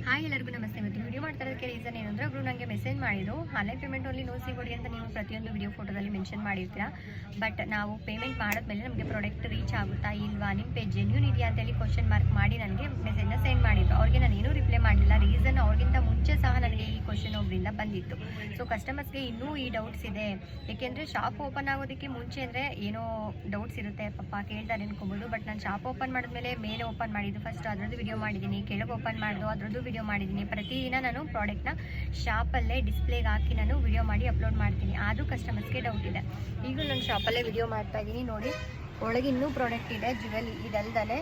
Hi ಎಲ್ಲರಿಗೂ ನಮಸ್ತೆ. ಇವತ್ತು ವಿಡಿಯೋ ಮಾಡ್ತಾ ಇರೋದಕ್ಕೆ ರೀಸನ್ ಏನಂದರೆ ಒಬ್ರು ನನಗೆ ಮೆಸೇಜ್ ಮಾಡಿದ್ರು, ಆನ್ಲೈನ್ ಪೇಮೆಂಟ್ ಓನ್ಲಿ ನೋ ಸಿಗೋಡಿ ಅಂತ ನೀವು ಪ್ರತಿಯೊಂದು ವಿಡಿಯೋ ಫೋಟೋದಲ್ಲಿ ಮೆನ್ಷನ್ ಮಾಡಿರ್ತೀರಾ. ಬಟ್ ನಾವು ಪೇಮೆಂಟ್ ಮಾಡಿದ್ಮೇಲೆ ನಮಗೆ ಪ್ರಾಡಕ್ಟ್ ರೀಚ್ ಆಗುತ್ತಾ ಇಲ್ವಾ, ನಿಮ್ಮ ಪೇಜ್ ಜೆನ್ಯೂನ್ ಇದೆಯಾ ಅಂತೇಳಿ ಕ್ವಶನ್ ಮಾರ್ಕ್ ಮಾಡಿ ನನಗೆ ಮೆಸೇಜ್ನ ಸೆಂಡ್ ಮಾಡಿದ್ರು. ಅವ್ರಿಗೆ ನಾನು ಏನೂ ರಿಪ್ಲೈ ಮಾಡಲಿಲ್ಲ. ರೀಸನ್ ಅವ್ರಿಗಿಂತ ಮುಂಚೆ ಸಹ ನನಗೆ ಈ ಕ್ವಶನ್ ಒಬ್ಬರಿಂದ ಬಂದಿತ್ತು. ಸೊ ಕಸ್ಟಮರ್ಸ್ಗೆ ಇನ್ನೂ ಈ ಡೌಟ್ಸ್ ಇದೆ. ಏಕೆಂದರೆ ಶಾಪ್ ಓಪನ್ ಆಗೋದಕ್ಕೆ ಮುಂಚೆ ಅಂದರೆ ಏನೋ ಡೌಟ್ಸ್ ಇರುತ್ತೆ, ಪಾಪ ಕೇಳ್ತಾರೆ ಅನ್ಕೋಬೋದು. ಬಟ್ ನಾನು ಶಾಪ್ ಓಪನ್ ಮಾಡಿದ್ಮೇಲೆ ಮೇಲೆ ಓಪನ್ ಮಾಡಿದ್ದು ಫಸ್ಟ್ ಅದರದ್ದು ವಿಡಿಯೋ ಮಾಡಿದ್ದೀನಿ, ಕೆಳಗೆ ಓಪನ್ ಮಾಡಿದ್ದು ಅದರದ್ದು ವಿಡಿಯೋ ಮಾಡಿದ್ದೀನಿ. ಪ್ರತಿದಿನ ನಾನು ಪ್ರಾಡಕ್ಟ್ನ ಶಾಪಲ್ಲೇ ಡಿಸ್ಪ್ಲೇಗೆ ಹಾಕಿ ನಾನು ವಿಡಿಯೋ ಮಾಡಿ ಅಪ್ಲೋಡ್ ಮಾಡ್ತೀನಿ. ಆದರೂ ಕಸ್ಟಮರ್ಸ್ಗೆ ಡೌಟ್ ಇದೆ. ಈಗಲೂ ನಾನು ಶಾಪಲ್ಲೇ ವಿಡಿಯೋ ಮಾಡ್ತಾ ಇದ್ದೀನಿ ನೋಡಿ. ಒಳಗೆ ಇನ್ನೂ ಪ್ರಾಡಕ್ಟ್ ಇದೆ, ಜ್ಯುವೆಲ್ ಇದಲ್ದಲೇ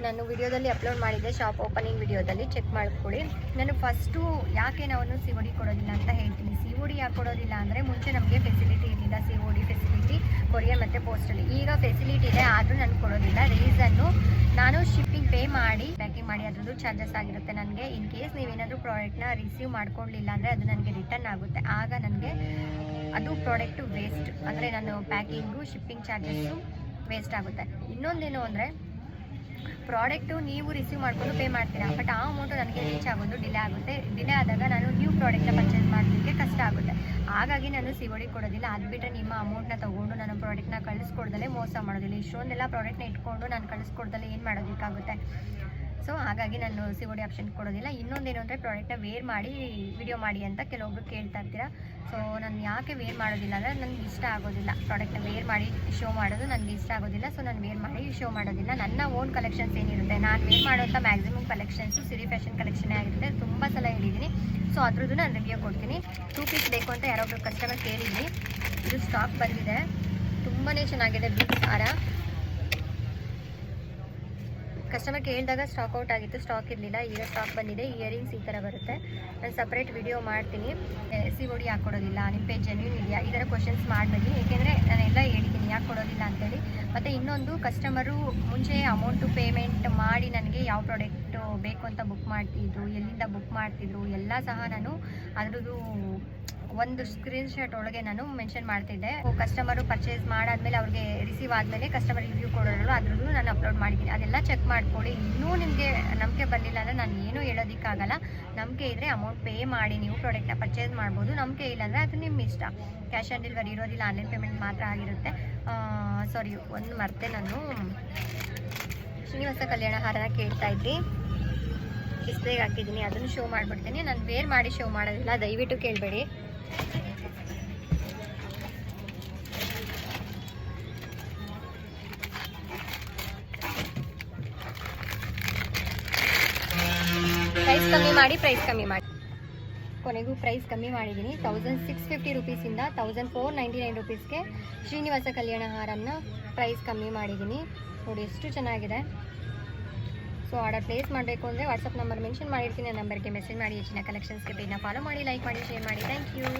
ನಾನು ವಿಡಿಯೋದಲ್ಲಿ ಅಪ್ಲೋಡ್ ಮಾಡಿದ್ದೆ, ಶಾಪ್ ಓಪನಿಂಗ್ ವಿಡಿಯೋದಲ್ಲಿ ಚೆಕ್ ಮಾಡ್ಕೊಳ್ಳಿ. ನಾನು ಫಸ್ಟು ಯಾಕೆ ನಾವು ಸಿ ಒ ಡಿ ಕೊಡೋದಿಲ್ಲ ಅಂತ ಹೇಳ್ತೀನಿ. ಸಿ ಒ ಡಿ ಯಾಕೆ ಕೊಡೋದಿಲ್ಲ ಅಂದರೆ ಮುಂಚೆ ನಮಗೆ ಫೆಸಿಲಿಟಿ ಇರಲಿಲ್ಲ, C O D facility courier ಮತ್ತು ಪೋಸ್ಟಲ್ಲಿ. ಈಗ ಫೆಸಿಲಿಟಿ ಇದೆ, ಆದರೂ ನಾನು ಕೊಡೋದಿಲ್ಲ. ರೀಸನ್ನು ನಾನು ಶಿಪ್ಪಿಂಗ್ ಪೇ ಮಾಡಿ ಪ್ಯಾಕಿಂಗ್ ಮಾಡಿ ಅದರದ್ದು ಚಾರ್ಜಸ್ ಆಗಿರುತ್ತೆ ನನಗೆ. ಇನ್ ಕೇಸ್ ನೀವೇನಾದರೂ ಪ್ರಾಡಕ್ಟ್ನ ರಿಸೀವ್ ಮಾಡ್ಕೊಳ್ಳಿಲ್ಲ ಅಂದರೆ ಅದು ನನಗೆ ರಿಟರ್ನ್ ಆಗುತ್ತೆ. ಆಗ ನನಗೆ ಅದು ಪ್ರಾಡಕ್ಟು ವೇಸ್ಟ್, ಅಂದರೆ ನಾನು ಪ್ಯಾಕಿಂಗು ಶಿಪ್ಪಿಂಗ್ ಚಾರ್ಜಸ್ಸು ವೇಸ್ಟ್ ಆಗುತ್ತೆ. ಇನ್ನೊಂದೇನು ಅಂದರೆ ಪ್ರಾಡಕ್ಟು ನೀವು ರಿಸೀವ್ ಮಾಡಿಕೊಂಡು ಪೇ ಮಾಡ್ತೀರಾ, ಬಟ್ ಆ ಅಮೌಂಟು ನನಗೆ ರೀಚ್ ಆಗೋದು ಡಿಲೇ ಆಗುತ್ತೆ. ಡಿಲೇ ಆದಾಗ ನಾನು ನ್ಯೂ ಪ್ರಾಡಕ್ಟ್ನ ಪರ್ಚೇಸ್ ಮಾಡಲಿಕ್ಕೆ ಕಷ್ಟ ಆಗುತ್ತೆ. ಹಾಗಾಗಿ ನಾನು ಸಿ ಒ ಡಿ ಕೊಡೋದಿಲ್ಲ. ಅದು ಬಿಟ್ಟರೆ ನಿಮ್ಮ ಅಮೌಂಟ್ನ ತೊಗೊಂಡು ನಾನು ಪ್ರಾಡಕ್ಟ್ನ ಕಳಿಸ್ಕೊಡ್ದಲ್ಲೇ ಮೋಸ ಮಾಡೋದಿಲ್ಲ. ಇಷ್ಟೊಂದೆಲ್ಲ ಪ್ರಾಡಕ್ಟ್ನ ಇಟ್ಕೊಂಡು ನಾನು ಕಳಿಸ್ಕೊಡ್ದಲ್ಲೇ ಏನು ಮಾಡೋದಕ್ಕಾಗುತ್ತೆ. ಸೊ ಹಾಗಾಗಿ ನಾನು ಸಿ ಒ ಡಿ ಆಪ್ಷನ್ ಕೊಡೋದಿಲ್ಲ. ಇನ್ನೊಂದೇನು ಅಂದರೆ ಪ್ರಾಡಕ್ಟ್ನ ವೇರ್ ಮಾಡಿ ವಿಡಿಯೋ ಮಾಡಿ ಅಂತ ಕೆಲವೊಬ್ರು ಕೇಳ್ತಾ ಇರ್ತೀರಾ. ಸೊ ನಾನು ಯಾಕೆ ವೇರ್ ಮಾಡೋದಿಲ್ಲ ಅಂದರೆ ನನಗೆ ಇಷ್ಟ ಆಗೋದಿಲ್ಲ. ಪ್ರಾಡಕ್ಟ್ನ ವೇರ್ ಮಾಡಿ ಶೋ ಮಾಡೋದು ನನಗೆ ಇಷ್ಟ ಆಗೋದಿಲ್ಲ. ಸೊ ನಾನು ವೇರ್ ಮಾಡಿ ಶೋ ಮಾಡೋದಿಲ್ಲ. ನನ್ನ ಓನ್ ಕಲೆಕ್ಷನ್ಸ್ ಏನಿರುತ್ತೆ, ನಾನು ವೇರ್ ಮಾಡೋಂಥ ಮ್ಯಾಕ್ಸಿಮಮ್ ಕಲೆಕ್ಷನ್ಸು ಸಿರಿ ಫ್ಯಾಷನ್ ಕಲೆಕ್ಷನ್ನೇ ಆಗಿರುತ್ತೆ. ತುಂಬ ಸಲ ಹೇಳಿದ್ದೀನಿ. ಸೊ ಅದ್ರದ್ದು ನಾನು ರಿವ್ಯೂ ಕೊಡ್ತೀನಿ. 2 ಪೀಸ್ ಬೇಕು ಅಂತ ಯಾರೊಬ್ಬರು ಕಸ್ಟಮರ್ ಕೇಳಿದ್ವಿ. ಇದು ಸ್ಟಾಕ್ ಬಂದಿದೆ, ತುಂಬಾ ಚೆನ್ನಾಗಿದೆ. ಬಿಗ್ ಹಾರ ಕಸ್ಟಮರ್ ಕೇಳಿದಾಗ ಸ್ಟಾಕ್ ಔಟ್ ಆಗಿತ್ತು, ಸ್ಟಾಕ್ ಇರಲಿಲ್ಲ. ಈಗ ಸ್ಟಾಕ್ ಬಂದಿದೆ. ಇಯರಿಂಗ್ಸ್ ಈ ಥರ ಬರುತ್ತೆ. ನಾನು ಸಪ್ರೇಟ್ ವಿಡಿಯೋ ಮಾಡ್ತೀನಿ. ಸಿ ಒ ಡಿ ಯಾಕೆ ಕೊಡೋದಿಲ್ಲ, ನಿಮ್ಮ ಪೇಜ್ ಜೆನ್ಯೂನ್ ಇದೆಯಾ, ಈ ಥರ ಕ್ವಶನ್ಸ್ ಮಾಡಬೇಡಿ. ಏಕೆಂದರೆ ನಾನೆಲ್ಲ ಹೇಳಿದ್ದೀನಿ ಯಾಕೆ ಕೊಡೋದಿಲ್ಲ ಅಂತೇಳಿ. ಮತ್ತು ಇನ್ನೊಂದು, ಕಸ್ಟಮರು ಮುಂಚೆ ಅಮೌಂಟು ಪೇಮೆಂಟ್ ಮಾಡಿ ನನಗೆ ಯಾವ ಪ್ರಾಡಕ್ಟು ಬೇಕು ಅಂತ ಬುಕ್ ಮಾಡ್ತಿದ್ರು, ಎಲ್ಲಿಂದ ಬುಕ್ ಮಾಡ್ತಿದ್ರು ಎಲ್ಲ ಸಹ ನಾನು ಅದ್ರದ್ದು ಒಂದು ಸ್ಕ್ರೀನ್ಶಾಟ್ ಒಳಗೆ ನಾನು ಮೆನ್ಷನ್ ಮಾಡ್ತಿದ್ದೆ. ಕಸ್ಟಮರು ಪರ್ಚೇಸ್ ಮಾಡಾದ್ಮೇಲೆ ಅವ್ರಿಗೆ ರಿಸೀವ್ ಆದಮೇಲೆ ಕಸ್ಟಮರ್ ರಿವ್ಯೂ ಕೊಡೋರು ಅದ್ರದ್ದು ನಾನು ಅಪ್ಲೋಡ್ ಮಾಡಿದ್ದೀನಿ. ಅದೆಲ್ಲ ಚೆಕ್ ಮಾಡ್ಕೊಳ್ಳಿ. ಇನ್ನೂ ನಿಮಗೆ ನಂಬಿಕೆ ಬರಲಿಲ್ಲ ಅಂದರೆ ನಾನು ಏನೂ ಹೇಳೋದಕ್ಕಾಗಲ್ಲ. ನಂಬಿಕೆ ಇದ್ದರೆ ಅಮೌಂಟ್ ಪೇ ಮಾಡಿ ನೀವು ಪ್ರಾಡಕ್ಟ್ನ ಪರ್ಚೇಸ್ ಮಾಡ್ಬೋದು. ನಂಬಿಕೆ ಇಲ್ಲಾಂದರೆ ಅದು ನಿಮ್ಮ ಇಷ್ಟ. ಕ್ಯಾಶ್ ಆನ್ ಡೆಲಿವರಿ ಇರೋದಿಲ್ಲ, ಆನ್ಲೈನ್ ಪೇಮೆಂಟ್ ಮಾತ್ರ ಆಗಿರುತ್ತೆ. ಸಾರಿ, ಒಂದು ಮರ್ತೆ, ನಾನು ಶ್ರೀನಿವಾಸ ಕಲ್ಯಾಣ ಹಾರನ ಕೇಳ್ತಾ ಇದ್ದಿ, ಡಿಸ್ಪ್ಲೇಗೆ ಹಾಕಿದ್ದೀನಿ, ಅದನ್ನು ಶೋ ಮಾಡಿಬಿಡ್ತೀನಿ. ನಾನು ವೇರ್ ಮಾಡಿ ಶೋ ಮಾಡೋದಿಲ್ಲ, ದಯವಿಟ್ಟು ಕೇಳಬೇಡಿ. ಪ್ರೈಸ್ ಕಮ್ಮಿ ಮಾಡಿ ಕೊನೆಗೂ ಪ್ರೈಸ್ ಕಮ್ಮಿ ಮಾಡಿದ್ದೀನಿ. 1650 ರುಪೀಸಿಂದ 1499 ರುಪೀಸ್ಗೆ ಶ್ರೀನಿವಾಸ ಕಲ್ಯಾಣ ಹಾರನ್ನ ಪ್ರೈಸ್ ಕಮ್ಮಿ ಮಾಡಿದ್ದೀನಿ. ನೋಡಿ ಎಷ್ಟು ಚೆನ್ನಾಗಿದೆ. ಸೊ ಆರ್ಡರ್ ಪ್ಲೇಸ್ ಮಾಡಬೇಕು ಅಂದರೆ ವಾಟ್ಸಪ್ ನಂಬರ್ ಮೆನ್ಷನ್ ಮಾಡಿರ್ತೀನಿ. ಆ ನಂಬರ್ಗೆ ಮೆಸೇಜ್ ಮಾಡಿ ಹೆಚ್ಚಿನ ಕಲೆಕ್ಷನ್ಸ್ಗೆ ಪೇಜ್ನ ಫಾಲೋ ಮಾಡಿ, ಲೈಕ್ ಮಾಡಿ, ಶೇರ್ ಮಾಡಿ. Thank you.